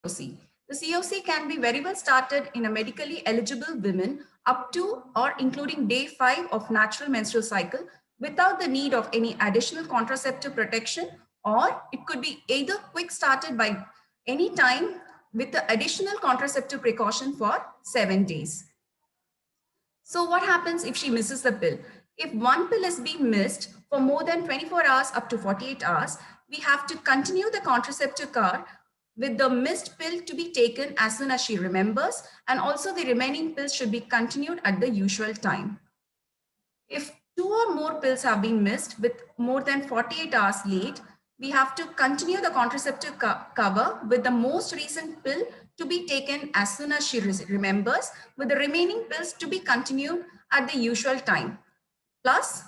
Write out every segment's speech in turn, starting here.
COC. The COC can be very well started in a medically eligible women up to or including day 5 of natural menstrual cycle without the need of any additional contraceptive protection, or it could be either quick started by any time with the additional contraceptive precaution for 7 days. So what happens if she misses the pill? If one pill is being missed for more than 24 hours up to 48 hours, we have to continue the contraceptive care with the missed pill to be taken as soon as she remembers, and also the remaining pills should be continued at the usual time. If two or more pills have been missed with more than 48 hours late, we have to continue the contraceptive cover with the most recent pill to be taken as soon as she remembers, with the remaining pills to be continued at the usual time. Plus,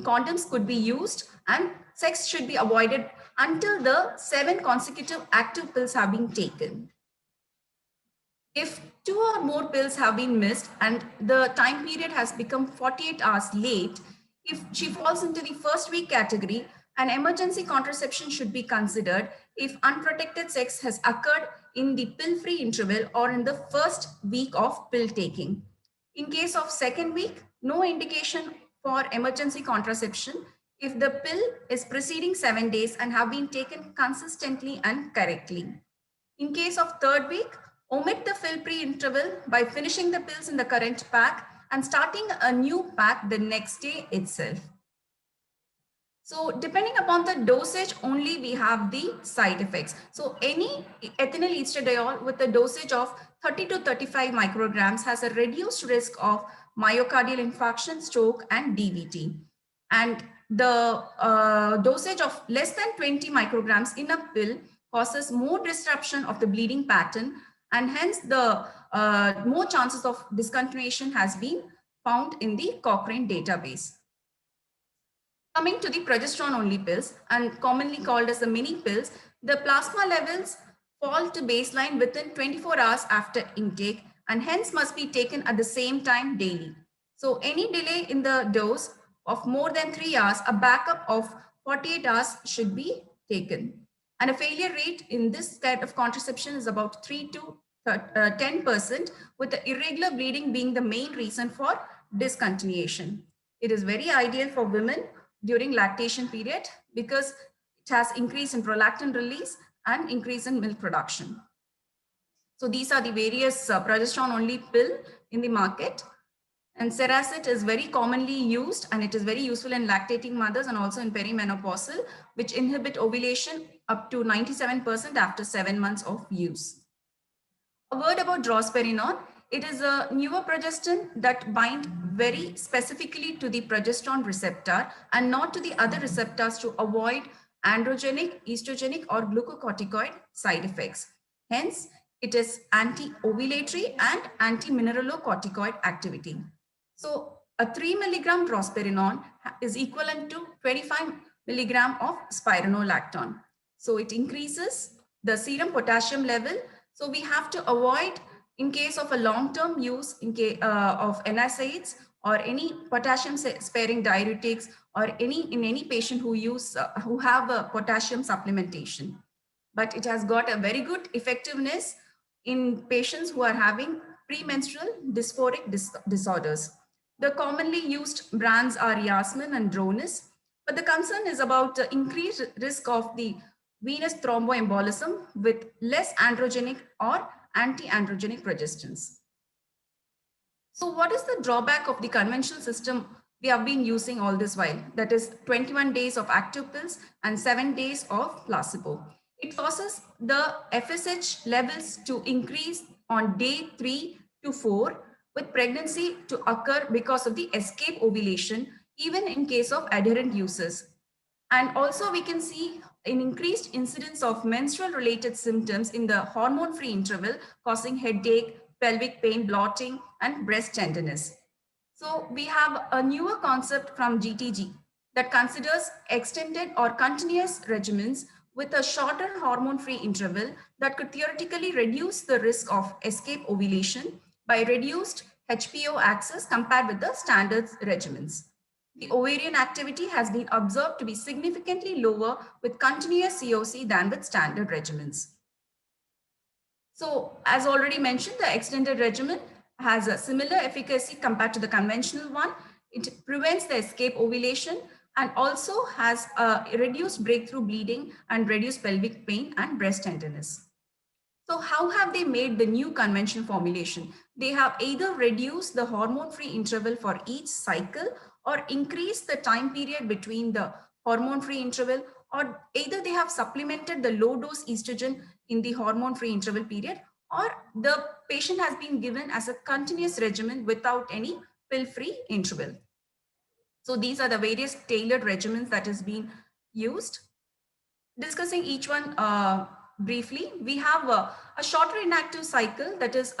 condoms could be used and sex should be avoided until the 7 consecutive active pills have been taken. If two or more pills have been missed and the time period has become 48 hours late, if she falls into the first week category, an emergency contraception should be considered if unprotected sex has occurred in the pill-free interval or in the first week of pill taking. In case of second week, no indication for emergency contraception if the pill is preceding 7 days and have been taken consistently and correctly. In case of third week, omit the pill-free interval by finishing the pills in the current pack and starting a new pack the next day itself. So depending upon the dosage only, we have the side effects. So any ethinyl estradiol with a dosage of 30 to 35 micrograms has a reduced risk of myocardial infarction, stroke, and DVT. And the dosage of less than 20 micrograms in a pill causes more disruption of the bleeding pattern, and hence the more chances of discontinuation has been found in the Cochrane database. Coming to the progesterone only pills, and commonly called as the mini pills, the plasma levels fall to baseline within 24 hours after intake and hence must be taken at the same time daily. So any delay in the dose of more than 3 hours, a backup of 48 hours should be taken. And a failure rate in this type of contraception is about 3 to 10%, with the irregular bleeding being the main reason for discontinuation. It is very ideal for women during lactation period because it has increase in prolactin release and increase in milk production. So these are the various progesterone only pill in the market. And Cerazette is very commonly used and it is very useful in lactating mothers and also in perimenopausal, which inhibit ovulation up to 97% after 7 months of use. A word about drospirenone. It is a newer progestin that bind very specifically to the progesterone receptor and not to the other receptors to avoid androgenic, estrogenic, or glucocorticoid side effects. Hence, it is anti-ovulatory and anti-mineralocorticoid activity. So, a 3 milligram drospirenone is equivalent to 25 milligram of spironolactone. So, it increases the serum potassium level. So, we have to avoid, in case of a long-term use of NSAIDs or any potassium sparing diuretics or in any patient who have a potassium supplementation. But it has got a very good effectiveness in patients who are having premenstrual dysphoric disorders. The commonly used brands are Yasmin and Dronis, but the concern is about the increased risk of the venous thromboembolism with less androgenic or anti-androgenic progestins. So what is the drawback of the conventional system we have been using all this while? That is 21 days of active pills and 7 days of placebo. It causes the FSH levels to increase on day 3 to 4, with pregnancy to occur because of the escape ovulation, even in case of adherent uses. And also we can see an increased incidence of menstrual related symptoms in the hormone free interval, causing headache, pelvic pain, bloating, and breast tenderness. So we have a newer concept from GTG that considers extended or continuous regimens with a shorter hormone free interval that could theoretically reduce the risk of escape ovulation by reduced HPO access compared with the standard regimens. The ovarian activity has been observed to be significantly lower with continuous COC than with standard regimens. So as already mentioned, the extended regimen has a similar efficacy compared to the conventional one. It prevents the escape ovulation and also has a reduced breakthrough bleeding and reduced pelvic pain and breast tenderness. So how have they made the new conventional formulation? They have either reduced the hormone-free interval for each cycle or increased the time period between the hormone-free interval, or either they have supplemented the low-dose estrogen in the hormone-free interval period, or the patient has been given as a continuous regimen without any pill-free interval. So these are the various tailored regimens that has been used. Discussing each one briefly, we have a shorter inactive cycle. That is,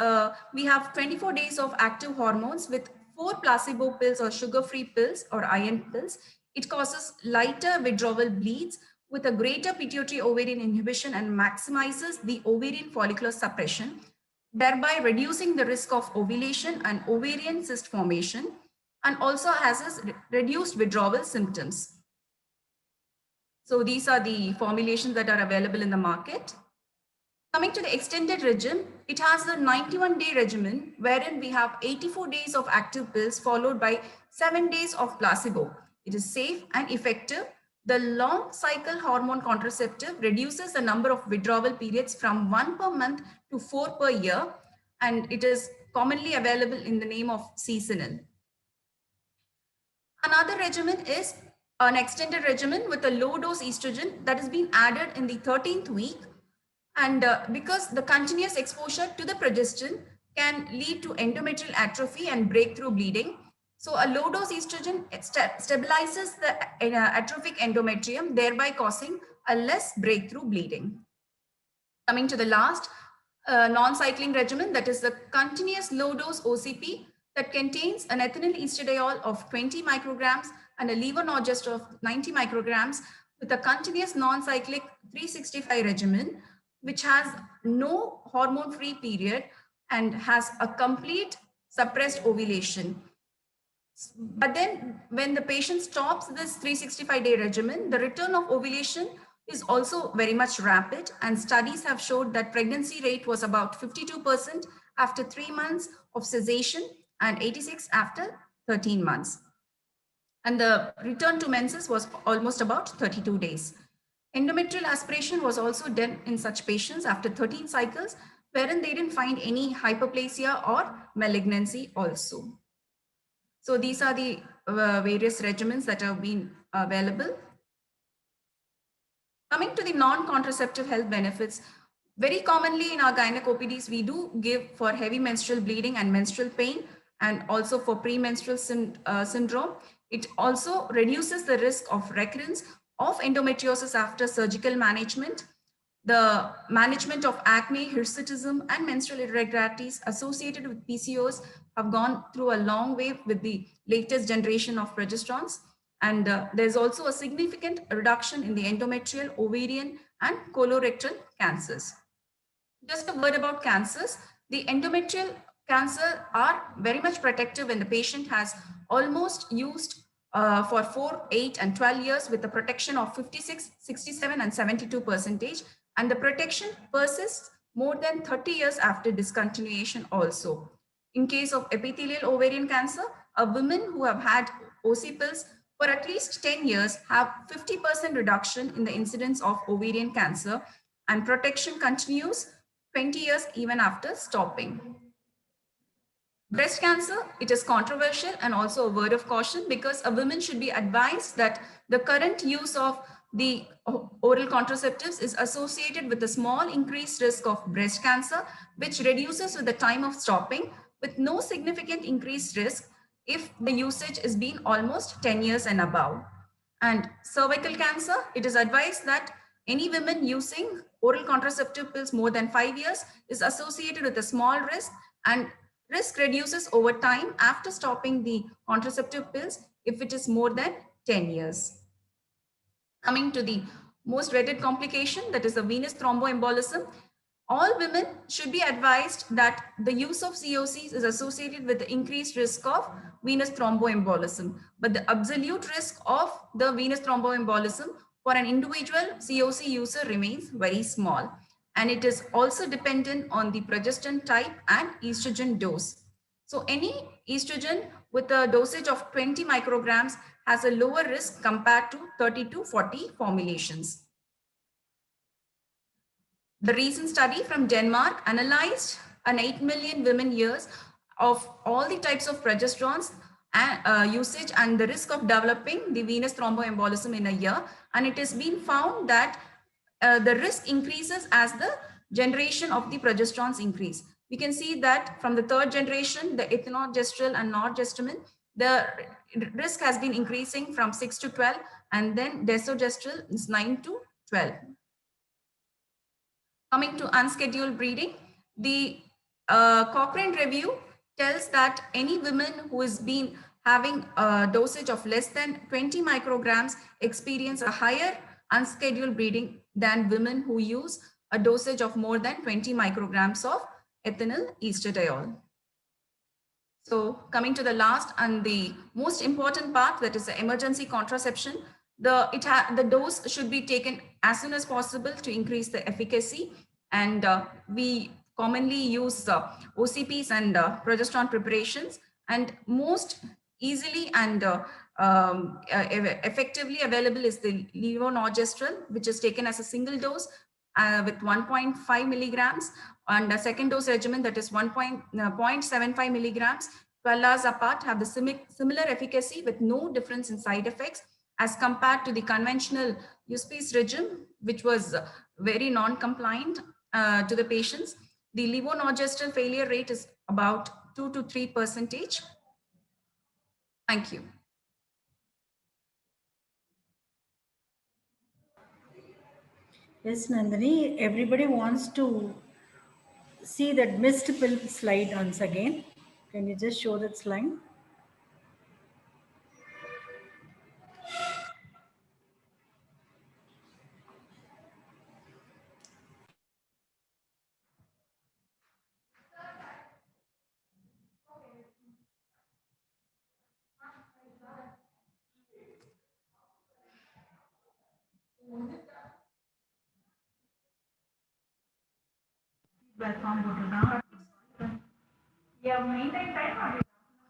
we have 24 days of active hormones with 4 placebo pills or sugar-free pills or iron pills. It causes lighter withdrawal bleeds with a greater pituitary ovarian inhibition and maximizes the ovarian follicular suppression, thereby reducing the risk of ovulation and ovarian cyst formation, and also has reduced withdrawal symptoms. So these are the formulations that are available in the market. Coming to the extended regime, it has the 91-day regimen wherein we have 84 days of active pills followed by 7 days of placebo. It is safe and effective. The long cycle hormone contraceptive reduces the number of withdrawal periods from 1 per month to 4 per year, and it is commonly available in the name of Seasonal. Another regimen is an extended regimen with a low dose estrogen that is being added in the 13th week. And because the continuous exposure to the progesterone can lead to endometrial atrophy and breakthrough bleeding. So a low dose estrogen stabilizes the atrophic endometrium, thereby causing a less breakthrough bleeding. Coming to the last non-cycling regimen, that is the continuous low dose OCP that contains an ethinyl estradiol of 20 micrograms and a levonorgestrel of 90 micrograms with a continuous non-cyclic 365 regimen, which has no hormone-free period and has a complete suppressed ovulation. But then when the patient stops this 365-day regimen, the return of ovulation is also very much rapid, and studies have showed that pregnancy rate was about 52% after 3 months of cessation and 86 after 13 months. And the return to menses was almost about 32 days. Endometrial aspiration was also done in such patients after 13 cycles, wherein they didn't find any hyperplasia or malignancy also. So these are the various regimens that have been available. Coming to the non-contraceptive health benefits, very commonly in our gynec OPDs, we do give for heavy menstrual bleeding and menstrual pain, and also for premenstrual syndrome. It also reduces the risk of recurrence of endometriosis after surgical management. The management of acne, hirsutism, and menstrual irregularities associated with PCOS have gone through a long way with the latest generation of progesterones. And there's also a significant reduction in the endometrial, ovarian, and colorectal cancers. Just a word about cancers. The endometrial cancer are very much protective when the patient has almost used for 4, 8, and 12 years with a protection of 56, 67, and 72%. And the protection persists more than 30 years after discontinuation also. In case of epithelial ovarian cancer, a women who have had OC pills for at least 10 years have 50% reduction in the incidence of ovarian cancer, and protection continues 20 years even after stopping. Breast cancer, it is controversial and also a word of caution, because a woman should be advised that the current use of the oral contraceptives is associated with a small increased risk of breast cancer, which reduces with the time of stopping, with no significant increased risk if the usage is been almost 10 years and above. And cervical cancer, it is advised that any women using oral contraceptive pills more than 5 years is associated with a small risk, and risk reduces over time after stopping the contraceptive pills if it is more than 10 years. Coming to the most dreaded complication, that is the venous thromboembolism. All women should be advised that the use of COCs is associated with the increased risk of venous thromboembolism, but the absolute risk of the venous thromboembolism for an individual COC user remains very small. and it is also dependent on the progestin type and estrogen dose. So any estrogen with a dosage of 20 micrograms has a lower risk compared to 30 to 40 formulations. The recent study from Denmark analyzed an 8 million women years of all the types of progesterones and usage and the risk of developing the venous thromboembolism in a year. And it has been found that the risk increases as the generation of the progesterones increase. We can see that from the third generation, the ethanogestrel and norgestrel, the risk has been increasing from 6 to 12, and then desogestrel is 9 to 12. Coming to unscheduled breeding, the Cochrane review tells that any woman who has been having a dosage of less than 20 micrograms experience a higher unscheduled breeding than women who use a dosage of more than 20 micrograms of ethinyl estradiol. So coming to the last and the most important part, that is the emergency contraception. The dose should be taken as soon as possible to increase the efficacy. And we commonly use OCPs and progesterone preparations. And most easily and effectively available is the levonorgestrel, which is taken as a single dose with 1.5 milligrams, and a second dose regimen that is 0.75 milligrams, 12 hours apart, have the similar efficacy with no difference in side effects as compared to the conventional USPs regime, which was very non-compliant to the patients. The levonorgestrel failure rate is about 2 to 3%. Thank you. Yes, Nandini, everybody wants to see that missed pill slide once again. Can you just show that slide?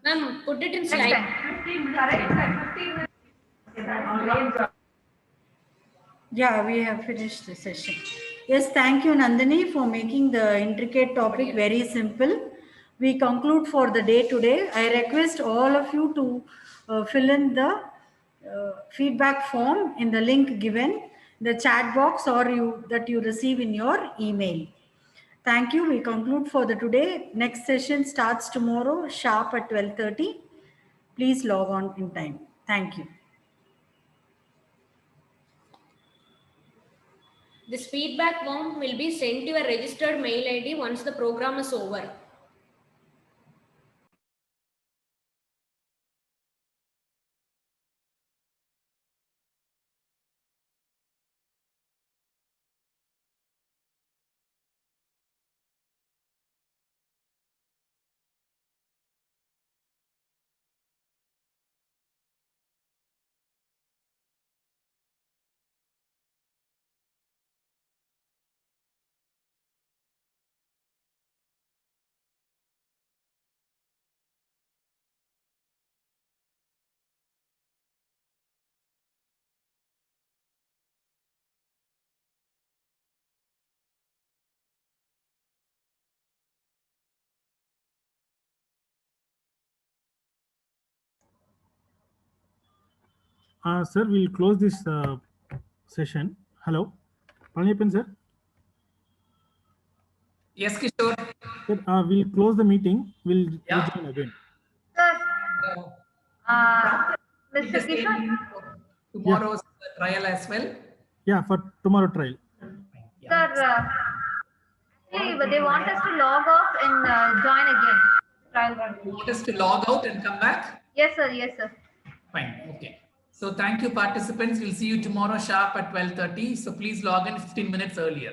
Ma'am, put it in slide. Yeah, we have finished the session. Yes, thank you, Nandini, for making the intricate topic very simple. We conclude for the day today. I request all of you to fill in the feedback form in the link given, the chat box, or that you receive in your email. Thank you. We conclude for the today. Next session starts tomorrow sharp at 12:30. Please log on in time. Thank you. This feedback form will be sent to your registered mail ID once the program is over. Sir, we'll close this session. Hello, Palaniappan sir. Yes, Kishore. Sir, we'll close the meeting. We'll rejoin again. Sir, Mr. Kishore? Tomorrow's trial as well? Yeah, for tomorrow trial. Sir, actually, they want us to log off and join again. Trial run. You want us to log out and come back? Yes, sir. Yes, sir. Fine. Okay. So thank you, participants. We'll see you tomorrow sharp at 12:30. So please log in 15 minutes earlier.